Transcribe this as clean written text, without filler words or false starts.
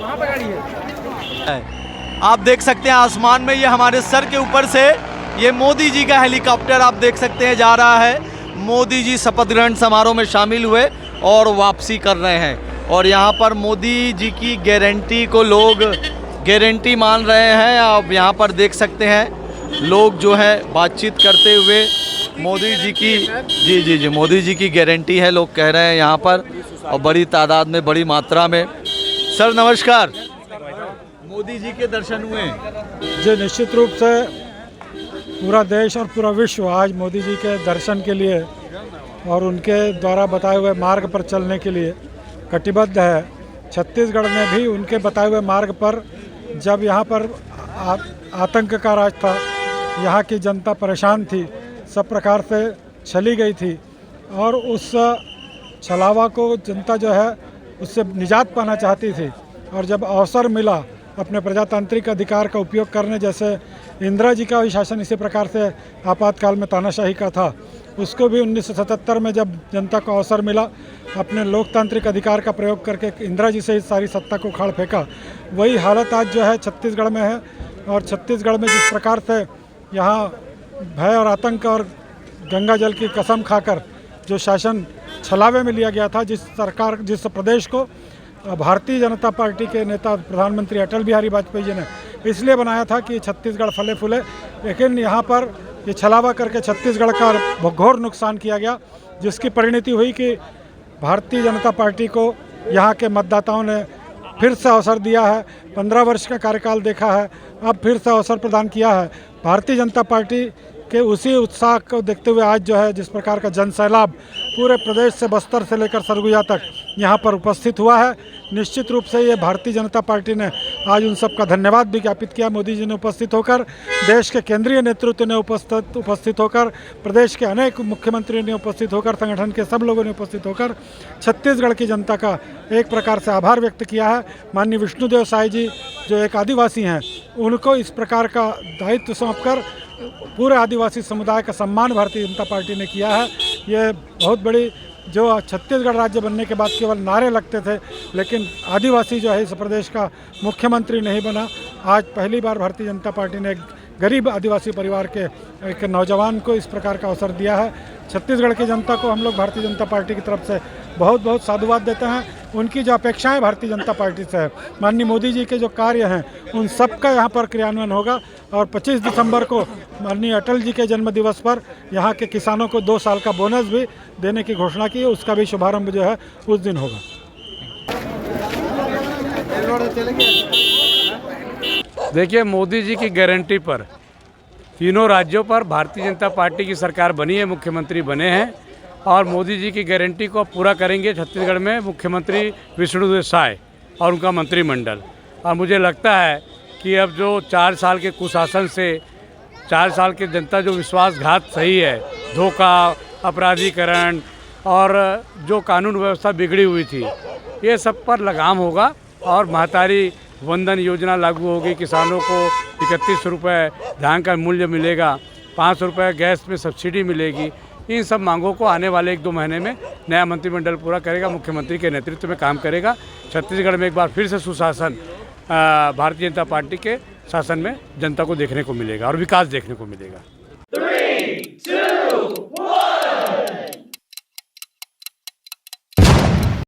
वहाँ पर गाड़ी है। आप देख सकते हैं आसमान में, ये हमारे सर के ऊपर से ये मोदी जी का हेलीकॉप्टर आप देख सकते हैं जा रहा है। मोदी जी शपथ ग्रहण समारोह में शामिल हुए और वापसी कर रहे हैं, और यहाँ पर मोदी जी की गारंटी को लोग गारंटी मान रहे हैं। आप यहाँ पर देख सकते हैं लोग जो है बातचीत करते हुए मोदी जी की जी मोदी जी की गारंटी है लोग कह रहे हैं यहाँ पर, और बड़ी तादाद में, बड़ी मात्रा में। सर नमस्कार, मोदी जी के दर्शन हुए? जी निश्चित रूप से पूरा देश और पूरा विश्व आज मोदी जी के दर्शन के लिए और उनके द्वारा बताए हुए मार्ग पर चलने के लिए कटिबद्ध है। छत्तीसगढ़ में भी उनके बताए हुए मार्ग पर जब यहाँ पर आतंक का राज था, यहाँ की जनता परेशान थी, सब प्रकार से छली गई थी, और उस छलावा को जनता जो है उससे निजात पाना चाहती थी। और जब अवसर मिला अपने प्रजातांत्रिक अधिकार का उपयोग करने, जैसे इंदिरा जी का भी शासन इसी प्रकार से आपातकाल में तानाशाही का था, उसको भी 1977 में जब जनता को अवसर मिला अपने लोकतांत्रिक अधिकार का प्रयोग करके इंदिरा जी से इस सारी सत्ता को उखाड़ फेंका। वही हालत आज जो है छत्तीसगढ़ में है। और छत्तीसगढ़ में जिस प्रकार से यहाँ भय और आतंक और गंगा जल की कसम खाकर जो शासन छलावे में लिया गया था, जिस प्रदेश को भारतीय जनता पार्टी के नेता प्रधानमंत्री अटल बिहारी वाजपेयी जी ने इसलिए बनाया था कि छत्तीसगढ़ फले फूले, लेकिन यहाँ पर ये छलावा करके छत्तीसगढ़ का घोर नुकसान किया गया, जिसकी परिणति हुई कि भारतीय जनता पार्टी को यहाँ के मतदाताओं ने फिर से अवसर दिया है। 15 वर्ष का कार्यकाल देखा है, अब फिर से अवसर प्रदान किया है। भारतीय जनता पार्टी के उसी उत्साह को देखते हुए आज जो है जिस प्रकार का जनसैलाब पूरे प्रदेश से, बस्तर से लेकर सरगुजा तक यहाँ पर उपस्थित हुआ है, निश्चित रूप से ये भारतीय जनता पार्टी ने आज उन सब का धन्यवाद भी ज्ञापित किया। मोदी जी ने उपस्थित होकर, देश के केंद्रीय नेतृत्व ने उपस्थित होकर, प्रदेश के अनेक मुख्यमंत्रियों ने उपस्थित होकर, संगठन के सब लोगों ने उपस्थित होकर छत्तीसगढ़ की जनता का एक प्रकार से आभार व्यक्त किया है। माननीय विष्णुदेव साय जी जो एक आदिवासी हैं, उनको इस प्रकार का दायित्व सौंपकर पूरे आदिवासी समुदाय का सम्मान भारतीय जनता पार्टी ने किया है। ये बहुत बड़ी, जो छत्तीसगढ़ राज्य बनने के बाद केवल नारे लगते थे, लेकिन आदिवासी जो है इस प्रदेश का मुख्यमंत्री नहीं बना। आज पहली बार भारतीय जनता पार्टी ने एक गरीब आदिवासी परिवार के एक नौजवान को इस प्रकार का अवसर दिया है। छत्तीसगढ़ की जनता को हम लोग भारतीय जनता पार्टी की तरफ से बहुत बहुत साधुवाद देते हैं। उनकी जो अपेक्षाएं भारतीय जनता पार्टी से है, माननीय मोदी जी के जो कार्य हैं, उन सब का यहाँ पर क्रियान्वयन होगा। और 25 दिसंबर को माननीय अटल जी के जन्म दिवस पर यहाँ के किसानों को 2 साल का बोनस भी देने की घोषणा की है, उसका भी शुभारंभ जो है उस दिन होगा। देखिए, मोदी जी की गारंटी पर तीनों राज्यों पर भारतीय जनता पार्टी की सरकार बनी है, मुख्यमंत्री बने हैं, और मोदी जी की गारंटी को पूरा करेंगे छत्तीसगढ़ में मुख्यमंत्री विष्णुदेव साय और उनका मंत्रिमंडल। और मुझे लगता है कि अब जो 4 साल के कुशासन से 4 साल की जनता जो विश्वासघात सही है, धोखा, अपराधीकरण और जो कानून व्यवस्था बिगड़ी हुई थी, ये सब पर लगाम होगा। और महतारी वंदन योजना लागू होगी, किसानों को 31 रुपये धान का मूल्य मिलेगा, 5 रुपये गैस में सब्सिडी मिलेगी। इन सब मांगों को आने वाले 1-2 महीने में नया मंत्रिमंडल पूरा करेगा, मुख्यमंत्री के नेतृत्व में काम करेगा। छत्तीसगढ़ में एक बार फिर से सुशासन भारतीय जनता पार्टी के शासन में जनता को देखने को मिलेगा और विकास देखने को मिलेगा। 3, 2